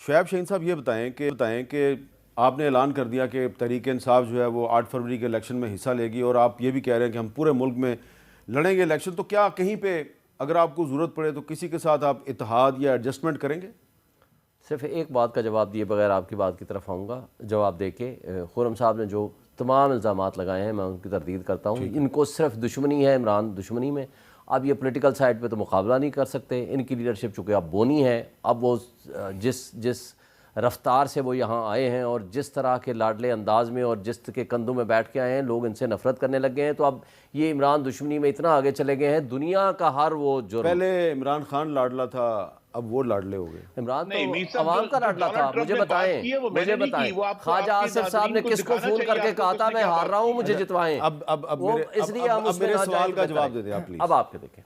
شعیب شہین صاحب یہ بتائیں کہ آپ نے اعلان کر دیا کہ تحریک انصاف جو ہے وہ 8 فروری کے الیکشن میں حصہ لے گی، اور آپ یہ بھی کہہ رہے ہیں کہ ہم پورے ملک میں لڑیں گے الیکشن، تو کیا کہیں پہ اگر آپ کو ضرورت پڑے تو کسی کے ساتھ آپ اتحاد یا ایڈجسٹمنٹ کریں گے؟ صرف ایک بات کا جواب دیے بغیر آپ کی بات کی طرف آؤں گا، جواب دے کے خرم صاحب نے جو تمام الزامات لگائے ہیں میں ان کی تردید کرتا ہوں۔ ان کو صرف دشمنی ہے، عمران دشمنی میں، اب یہ پولیٹیکل سائٹ پہ تو مقابلہ نہیں کر سکتے، ان کی لیڈرشپ چونکہ اب بونی ہے، اب وہ جس رفتار سے وہ یہاں آئے ہیں اور جس طرح کے لاڈلے انداز میں اور جس کے کندھوں میں بیٹھ کے آئے ہیں، لوگ ان سے نفرت کرنے لگ گئے ہیں، تو اب یہ عمران دشمنی میں اتنا آگے چلے گئے ہیں، دنیا کا ہر وہ جرم۔ پہلے عمران خان لاڈلا تھا، اب وہ لاڈلے ہو گئے۔ عمران تو عوام کا لاڈلا تھا۔ مجھے بتائیں خواجہ آصف صاحب نے کس کو فون کر کے کہا تھا میں ہار رہا ہوں مجھے جتوائیں؟ اب میرے سوال کا جواب دے دیں آپ پلیز۔ اب آپ کے دیکھیں،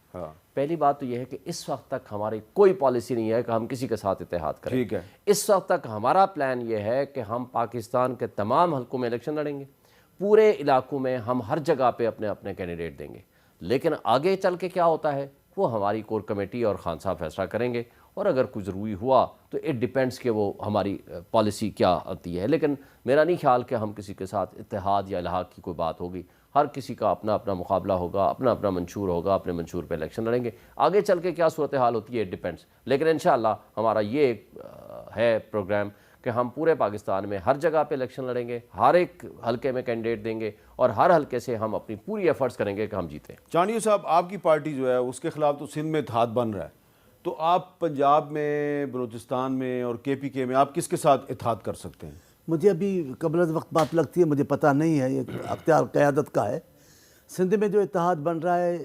پہلی بات تو یہ ہے کہ اس وقت تک ہماری کوئی پالیسی نہیں ہے کہ ہم کسی کے ساتھ اتحاد کریں۔ ٹھیک ہے، اس وقت تک ہمارا پلان یہ ہے کہ ہم پاکستان کے تمام حلقوں میں الیکشن لڑیں گے، پورے علاقوں میں ہم ہر جگہ پہ اپنے اپنے کینڈیڈیٹ دیں گے، لیکن آگے چل کے کیا ہوتا ہے وہ ہماری کور کمیٹی اور خان صاحب فیصلہ کریں گے، اور اگر کچھ ضروری ہوا تو اٹ ڈیپینڈس کہ وہ ہماری پالیسی کیا آتی ہے، لیکن میرا نہیں خیال کہ ہم کسی کے ساتھ اتحاد یا الحاق کی کوئی بات ہوگی۔ ہر کسی کا اپنا اپنا مقابلہ ہوگا، اپنا اپنا منشور ہوگا، اپنے منشور پہ الیکشن لڑیں گے، آگے چل کے کیا صورتحال ہوتی ہے اٹ ڈیپینڈس، لیکن انشاءاللہ ہمارا یہ ہے پروگرام کہ ہم پورے پاکستان میں ہر جگہ پہ الیکشن لڑیں گے، ہر ایک حلقے میں کینڈیڈیٹ دیں گے، اور ہر حلقے سے ہم اپنی پوری ایفرٹس کریں گے کہ ہم جیتیں۔ چانڈیو صاحب، آپ کی پارٹی جو ہے اس کے خلاف تو سندھ میں اتحاد بن رہا ہے، تو آپ پنجاب میں، بلوچستان میں اور کے پی کے میں آپ کس کے ساتھ اتحاد کر سکتے ہیں؟ مجھے ابھی قبل از وقت بات لگتی ہے، مجھے پتہ نہیں ہے، یہ اختیار قیادت کا ہے۔ سندھ میں جو اتحاد بن رہا ہے،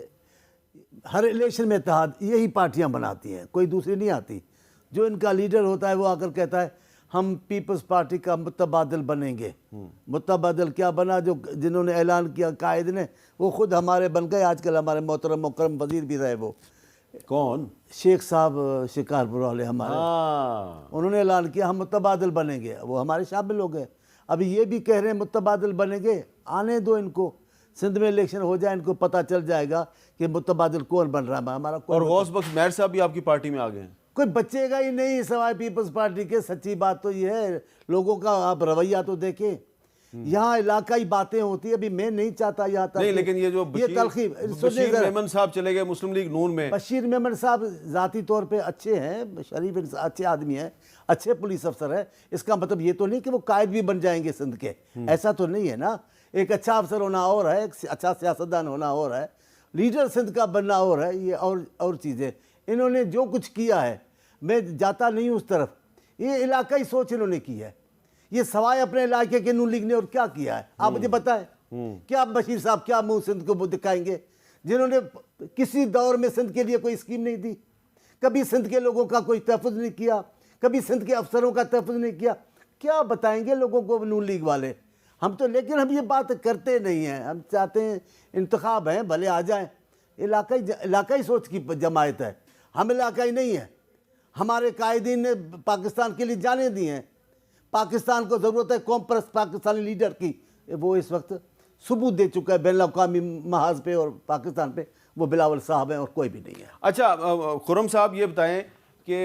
ہر الیکشن میں اتحاد یہی پارٹیاں بناتی ہیں، کوئی دوسری نہیں آتی۔ جو ان کا لیڈر ہوتا ہے وہ آ کر کہتا ہے ہم پیپلز پارٹی کا متبادل بنیں گے۔ متبادل کیا بنا؟ جو جنہوں نے اعلان کیا قائد نے، وہ خود ہمارے بن گئے، آج کل ہمارے محترم مکرم وزیر بھی رہے۔ وہ کون؟ شیخ صاحب شکارپور والے ہمارے، انہوں نے اعلان کیا ہم متبادل بنیں گے، وہ ہمارے شامل ہو گئے۔ ابھی یہ بھی کہہ رہے ہیں متبادل بنیں گے، آنے دو ان کو، سندھ میں الیکشن ہو جائے ان کو پتہ چل جائے گا کہ متبادل کون بن رہا ہے ہمارا۔ اور غوث بخش مہر صاحب بھی آپ کی پارٹی میں آ گئے ہیں؟ کوئی بچے گا ہی نہیں سوائے پیپلز پارٹی کے۔ سچی بات تو یہ ہے، لوگوں کا آپ رویہ تو دیکھیں، یہاں علاقائی باتیں ہوتی ہیں۔ ابھی میں نہیں چاہتا یہاں تک، نہیں، لیکن یہ جو بشیر میمن صاحب چلے گئے مسلم لیگ نون میں۔ بشیر میمن صاحب ذاتی طور پہ اچھے ہیں، شریف اچھے آدمی ہیں، اچھے پولیس افسر ہیں، اس کا مطلب یہ تو نہیں کہ وہ قائد بھی بن جائیں گے سندھ کے، ایسا تو نہیں ہے نا۔ ایک اچھا افسر ہونا اور ہے، ایک اچھا سیاستدان ہونا اور ہے، لیڈر سندھ کا بننا اور ہے، یہ اور چیزیں۔ انہوں نے جو کچھ کیا ہے، میں جاتا نہیں ہوں اس طرف، یہ علاقائی سوچ انہوں نے کی ہے۔ یہ سوائے اپنے علاقے کے نون لیگ نے اور کیا کیا ہے آپ مجھے بتائیں؟ کیا بشیر صاحب کیا منہ سندھ کو دکھائیں گے، جنہوں نے کسی دور میں سندھ کے لیے کوئی اسکیم نہیں دی، کبھی سندھ کے لوگوں کا کوئی تحفظ نہیں کیا، کبھی سندھ کے افسروں کا تحفظ نہیں کیا؟ کیا بتائیں گے لوگوں کو نون لیگ والے؟ ہم تو، لیکن ہم یہ بات کرتے نہیں ہیں، ہم چاہتے ہیں انتخاب ہیں بھلے آ جائیں۔ علاقائی سوچ کی جماعت ہے، ہم علاقائی نہیں ہیں۔ ہمارے قائدین نے پاکستان کے لیے جانیں دی ہیں، پاکستان کو ضرورت ہے قوم پرست پاکستانی لیڈر کی، وہ اس وقت ثبوت دے چکا ہے بین الاقوامی محاذ پہ اور پاکستان پہ، وہ بلاول صاحب ہیں اور کوئی بھی نہیں ہے۔ اچھا خرم صاحب یہ بتائیں کہ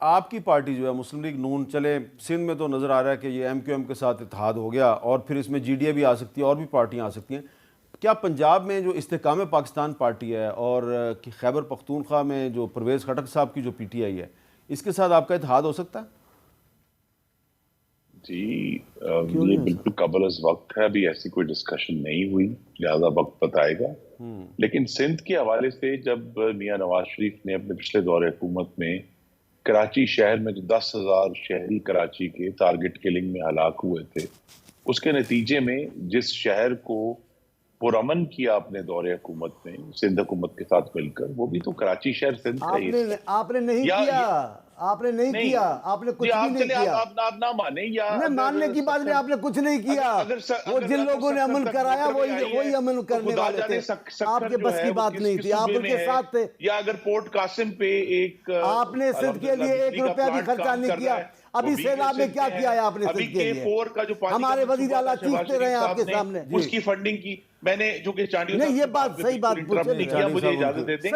آپ کی پارٹی جو ہے مسلم لیگ نون، چلے سندھ میں تو نظر آ رہا ہے کہ یہ ایم کیو ایم کے ساتھ اتحاد ہو گیا، اور پھر اس میں جی ڈی اے بھی آ سکتی ہے اور بھی پارٹیاں آ سکتی ہیں، کیا پنجاب میں جو استحکام پاکستان پارٹی ہے اور خیبر پختونخوا میں جو پرویز خٹک صاحب کی جو پی ٹی آئی ہے، اس کے ساتھ آپ کا اتحاد ہو سکتا ہے؟ جی یہ بالکل قبل از وقت ہے، ابھی ایسی کوئی ڈسکشن نہیں ہوئی، لہذا وقت بتائے گا۔ لیکن سندھ کے حوالے سے جب میاں نواز شریف نے اپنے پچھلے دور حکومت میں کراچی شہر میں جو 10,000 شہری کراچی کے ٹارگٹ کلنگ میں ہلاک ہوئے تھے، اس کے نتیجے میں جس شہر کو پرامن کیا اپنے دور حکومت میں سندھ حکومت کے ساتھ مل کر، وہ بھی تو کراچی شہر سندھ کا ہی ہے۔ آپ نے نہیں کیا، آپ نے نہیں کیا، آپ نے کچھ بھی نہیں کیا۔ آپ نہ مانیں یا ماننے کی بات نہیں، آپ نے کچھ نہیں کیا۔ وہ جن لوگوں نے امن کرایا وہی امن کرنے والے تھے، آپ کے بس کی بات نہیں تھی، آپ ان کے ساتھ تھے۔ یا اگر پورٹ قاسم پہ ایک، آپ نے سندھ کے لیے 1 روپیہ بھی خرچہ نہیں کیا۔ ابھی سیلاب میں کیا کیا ہے آپ نے سندھ کے لیے؟ ہمارے وزیر اعلیٰ چیختے رہے آپ کے سامنے، اس کی فنڈنگ کی میں نے، جو کہ چانڈیو نہیں، یہ بات صحیح بات پوچھے، مجھے اجازت دے دیں،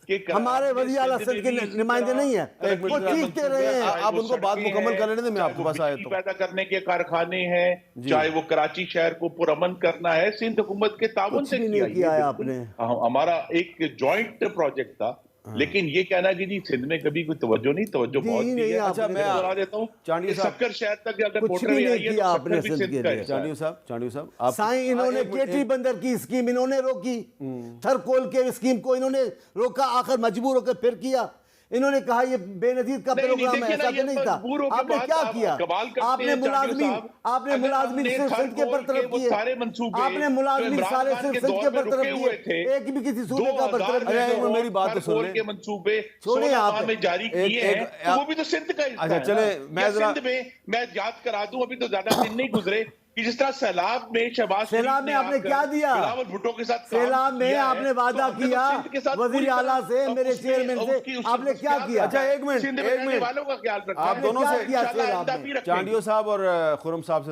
کہ ہمارے وزیر اعلیٰ سندھ کے نمائندے نہیں ہیں، وہ چیختے رہے ہیں۔ آپ ان کو بات مکمل کر لینے دیں، میں آپ کے پاس آیا تو پیدا کرنے کے کارخانے ہیں، چاہے وہ کراچی شہر کو پرامن کرنا ہے، سندھ حکومت کے تعاون سے کیا ہے آپ نے۔ ہمارا ایک جوائنٹ پروجیکٹ تھا، لیکن یہ کہنا کہ جی سندھ میں کبھی کوئی توجہ نہیں، توجہ بہت کی ہے۔ اچھا میں بتا دیتا ہوں چانڈیو صاحب، سکر شہر تک اگر کچھ موٹر بھی وے نہیں آئی ہے کیا تو آپ نے سکر بھی سندھ سندھ کے کا لیے۔ حصہ ہے۔ چانڈیو صاحب آپ سائیں انہوں نے کیٹی بندر کی اسکیم انہوں نے روکی، تھرکول کے اسکیم کو انہوں نے روکا، آخر مجبور ہو کے پھر کیا۔ انہوں نے کہا یہ بے نظیر کا پروگرام ہے، ایسا تو نہیں تھا۔ آپ نے کیا کیا؟ آپ نے ملازمین صرف سندھ کے برطرف کیے، آپ نے ملازمین سارے صرف سندھ کے برطرف کیے، ایک بھی کسی صوبے کا برطرف نہیں کیا۔ میری بات تو سن لیں، کے منصوبے چھوڑیں 16 آپ ماہ میں جاری کیے ہیں، وہ بھی تو سندھ کا حصہ ہے۔ اچھا چلیں میں سندھ میں یاد کرا دوں، ابھی تو زیادہ دن نہیں گزرے کہ جس طرح سیلاب میں شہباز شریف سیلاب میں آپ نے کیا دیا؟ بلاول بھٹو کے ساتھ سیلاب میں آپ نے وعدہ کیا وزیر اعلیٰ سے، میرے چیئرمین سے، آپ نے کیا کیا؟ اچھا ایک منٹ والوں کا خیال رکھا، آپ دونوں سے کیا کیا سیلاب میں؟ چانڈیو صاحب اور خرم صاحب سے